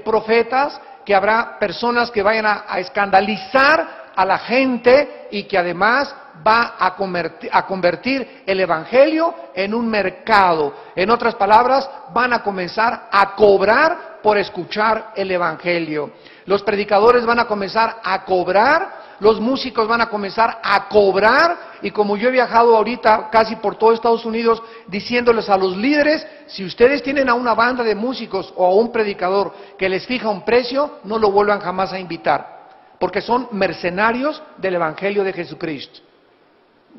profetas, que habrá personas que vayan a escandalizar a la gente y que además va a convertir el evangelio en un mercado. En otras palabras, van a comenzar a cobrar por escuchar el evangelio. Los predicadores van a comenzar a cobrar, los músicos van a comenzar a cobrar, y como yo he viajado ahorita casi por todo Estados Unidos diciéndoles a los líderes, si ustedes tienen a una banda de músicos o a un predicador que les fija un precio, no lo vuelvan jamás a invitar, porque son mercenarios del evangelio de Jesucristo.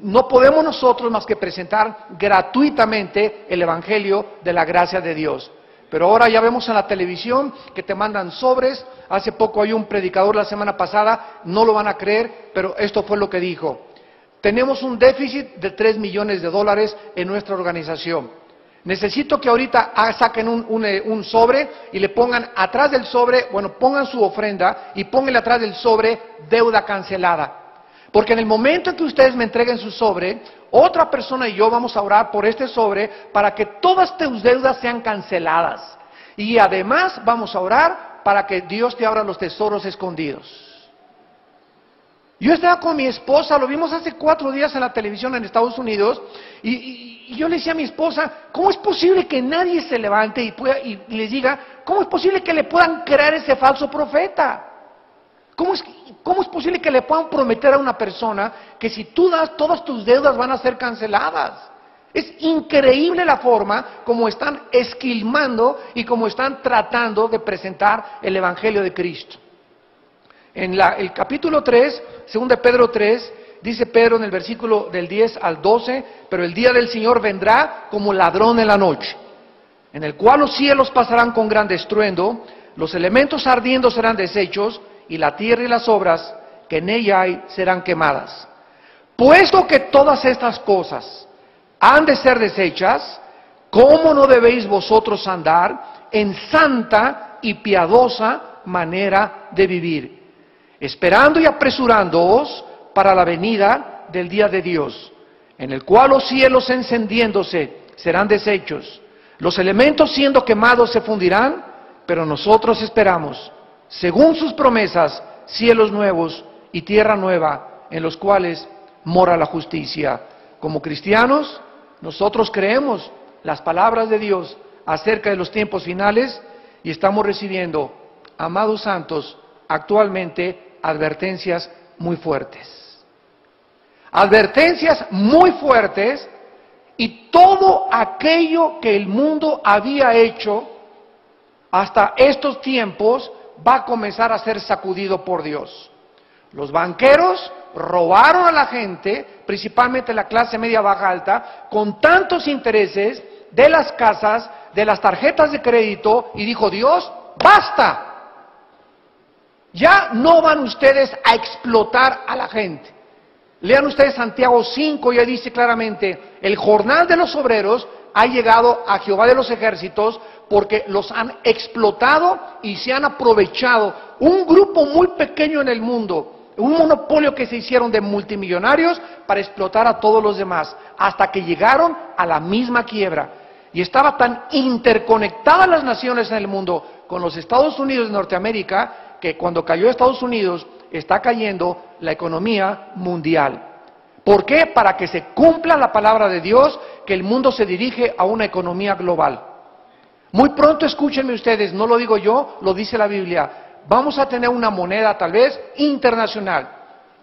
No podemos nosotros más que presentar gratuitamente el evangelio de la gracia de Dios. Pero ahora ya vemos en la televisión que te mandan sobres. Hace poco hay un predicador la semana pasada, no lo van a creer, pero esto fue lo que dijo. Tenemos un déficit de $3 millones en nuestra organización. Necesito que ahorita saquen un sobre y le pongan atrás del sobre, pongan su ofrenda y pónganle atrás del sobre deuda cancelada. Porque en el momento en que ustedes me entreguen su sobre, otra persona y yo vamos a orar por este sobre para que todas tus deudas sean canceladas. Y además vamos a orar para que Dios te abra los tesoros escondidos. Yo estaba con mi esposa, lo vimos hace 4 días en la televisión en Estados Unidos, y yo le decía a mi esposa, ¿cómo es posible que nadie se levante y les diga, cómo es posible que le puedan creer ese falso profeta? ¿Cómo es posible que le puedan prometer a una persona que si tú das, todas tus deudas van a ser canceladas? Es increíble la forma como están esquilmando y como están tratando de presentar el Evangelio de Cristo. En el capítulo 3, 2 de Pedro 3, dice Pedro en el versículo del 10 al 12, pero el día del Señor vendrá como ladrón en la noche, en el cual los cielos pasarán con gran estruendo, los elementos ardiendo serán deshechos, y la tierra y las obras que en ella hay serán quemadas. Puesto que todas estas cosas han de ser deshechas, ¿cómo no debéis vosotros andar en santa y piadosa manera de vivir, esperando y apresurándoos para la venida del día de Dios, en el cual los cielos encendiéndose serán deshechos, los elementos siendo quemados se fundirán, pero nosotros esperamos, según sus promesas, cielos nuevos y tierra nueva, en los cuales mora la justicia. Como cristianos, nosotros creemos las palabras de Dios acerca de los tiempos finales y estamos recibiendo, amados santos, actualmente advertencias muy fuertes. Advertencias muy fuertes, y todo aquello que el mundo había hecho hasta estos tiempos va a comenzar a ser sacudido por Dios. Los banqueros robaron a la gente, principalmente la clase media baja alta, con tantos intereses de las casas, de las tarjetas de crédito, y dijo Dios, ¡basta! Ya no van ustedes a explotar a la gente. Lean ustedes Santiago 5, ya dice claramente, el jornal de los obreros ha llegado a Jehová de los ejércitos, porque los han explotado y se han aprovechado. Un grupo muy pequeño en el mundo, un monopolio que se hicieron de multimillonarios para explotar a todos los demás, hasta que llegaron a la misma quiebra. Y estaba tan interconectadas las naciones en el mundo con los Estados Unidos de Norteamérica, que cuando cayó Estados Unidos, está cayendo la economía mundial. ¿Por qué? Para que se cumpla la palabra de Dios, que el mundo se dirige a una economía global. Muy pronto, escúchenme ustedes, no lo digo yo, lo dice la Biblia, vamos a tener una moneda tal vez internacional,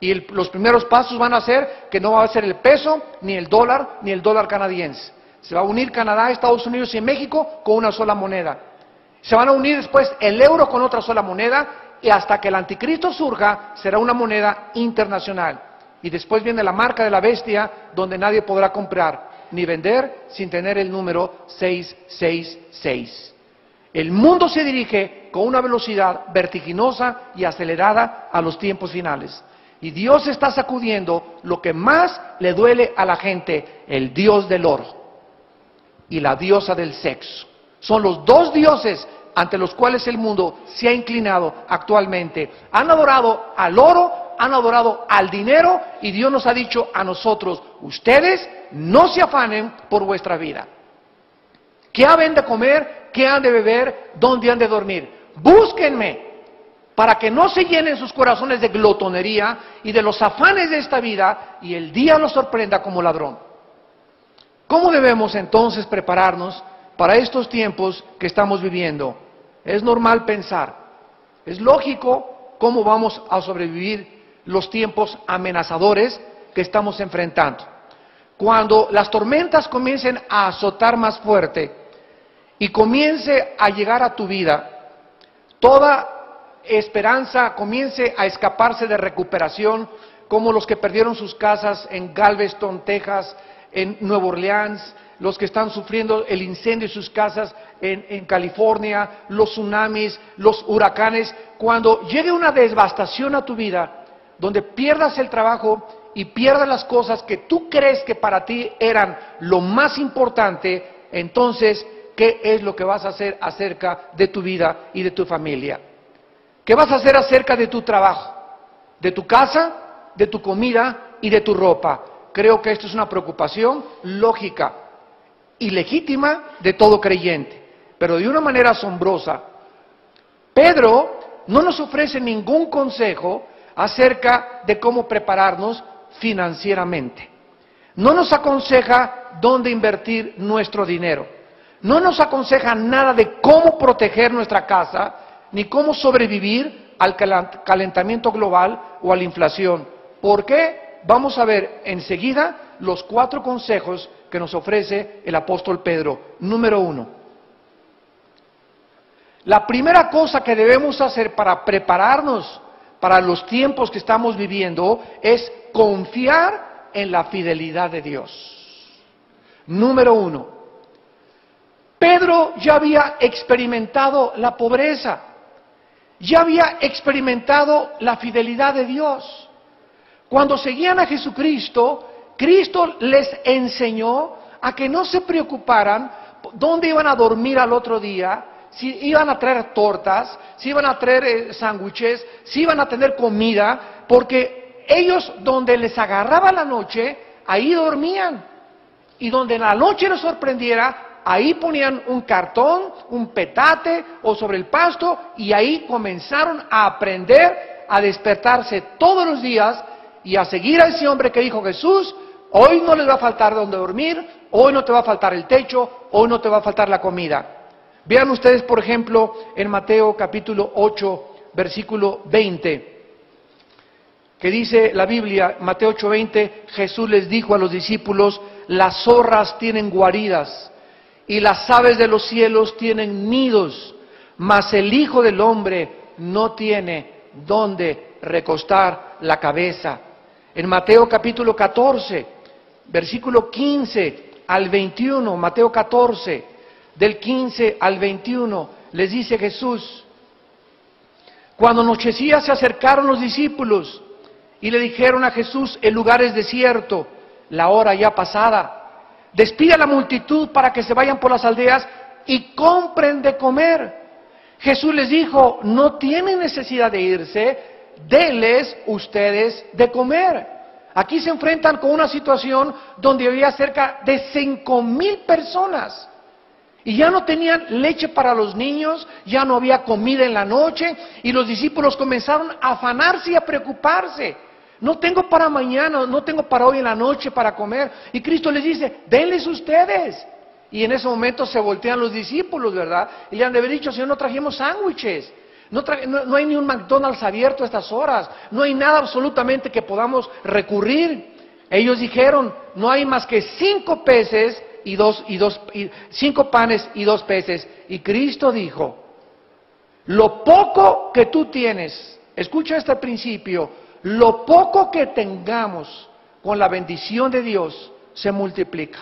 y los primeros pasos van a ser que no va a ser el peso, ni el dólar canadiense. Se va a unir Canadá, Estados Unidos y México con una sola moneda. Se van a unir después el euro con otra sola moneda, y hasta que el anticristo surja, será una moneda internacional. Y después viene la marca de la bestia, donde nadie podrá comprar ni vender sin tener el número 666. El mundo se dirige con una velocidad vertiginosa y acelerada a los tiempos finales. Y Dios está sacudiendo lo que más le duele a la gente, el dios del oro y la diosa del sexo. Son los dos dioses ante los cuales el mundo se ha inclinado actualmente. Han adorado al oro, han adorado al dinero, y Dios nos ha dicho a nosotros, ustedes no se afanen por vuestra vida. qué haben de comer, qué han de beber, dónde han de dormir. Búsquenme, para que no se llenen sus corazones de glotonería y de los afanes de esta vida, y el día los sorprenda como ladrón. ¿Cómo debemos entonces prepararnos para estos tiempos que estamos viviendo? Es normal pensar, es lógico cómo vamos a sobrevivir los tiempos amenazadores que estamos enfrentando. Cuando las tormentas comiencen a azotar más fuerte y comience a llegar a tu vida, toda esperanza comience a escaparse de recuperación, como los que perdieron sus casas en Galveston, Texas, en Nueva Orleans, los que están sufriendo el incendio de sus casas en California, los tsunamis, los huracanes. Cuando llegue una devastación a tu vida, donde pierdas el trabajo y pierdas las cosas que tú crees que para ti eran lo más importante, entonces, ¿qué es lo que vas a hacer acerca de tu vida y de tu familia? ¿Qué vas a hacer acerca de tu trabajo, de tu casa, de tu comida y de tu ropa? Creo que esto es una preocupación lógica y legítima de todo creyente, pero de una manera asombrosa. Pedro no nos ofrece ningún consejo acerca de cómo prepararnos financieramente. No nos aconseja dónde invertir nuestro dinero. No nos aconseja nada de cómo proteger nuestra casa, ni cómo sobrevivir al calentamiento global o a la inflación. ¿Por qué? Vamos a ver enseguida los 4 consejos que nos ofrece el apóstol Pedro. Número 1. La primera cosa que debemos hacer para prepararnos para los tiempos que estamos viviendo es confiar en la fidelidad de Dios. Número 1. Pedro ya había experimentado la pobreza, ya había experimentado la fidelidad de Dios. Cuando seguían a Jesucristo, Cristo les enseñó a que no se preocuparan dónde iban a dormir al otro día, si iban a traer tortas, si iban a traer sándwiches, si iban a tener comida, porque ellos donde les agarraba la noche, ahí dormían. Y donde en la noche les sorprendiera, ahí ponían un cartón, un petate o sobre el pasto, y ahí comenzaron a aprender a despertarse todos los días y a seguir a ese hombre que dijo Jesús: hoy no les va a faltar donde dormir, hoy no te va a faltar el techo, hoy no te va a faltar la comida. Vean ustedes, por ejemplo, en Mateo capítulo 8, versículo 20, que dice la Biblia, Mateo 8:20, Jesús les dijo a los discípulos: las zorras tienen guaridas y las aves de los cielos tienen nidos, mas el Hijo del Hombre no tiene dónde recostar la cabeza. En Mateo capítulo 14, versículo 15 al 21, Mateo 14, del 15 al 21, les dice Jesús: cuando anochecía se acercaron los discípulos y le dijeron a Jesús: el lugar es desierto, la hora ya pasada. Despide a la multitud para que se vayan por las aldeas y compren de comer. Jesús les dijo: no tienen necesidad de irse, denles ustedes de comer. Aquí se enfrentan con una situación donde había cerca de 5,000 personas. Y ya no tenían leche para los niños, ya no había comida en la noche, y los discípulos comenzaron a afanarse y a preocuparse. No tengo para mañana, no tengo para hoy en la noche para comer. Y Cristo les dice: denles ustedes. Y en ese momento se voltean los discípulos, ¿verdad? Y le han de haber dicho: Señor, no trajimos sándwiches. No hay ni un McDonald's abierto a estas horas. No hay nada absolutamente que podamos recurrir. Ellos dijeron: no hay más que 5 peces y 5 panes y 2 peces. Y Cristo dijo: lo poco que tú tienes, escucha este principio, lo poco que tengamos con la bendición de Dios se multiplica.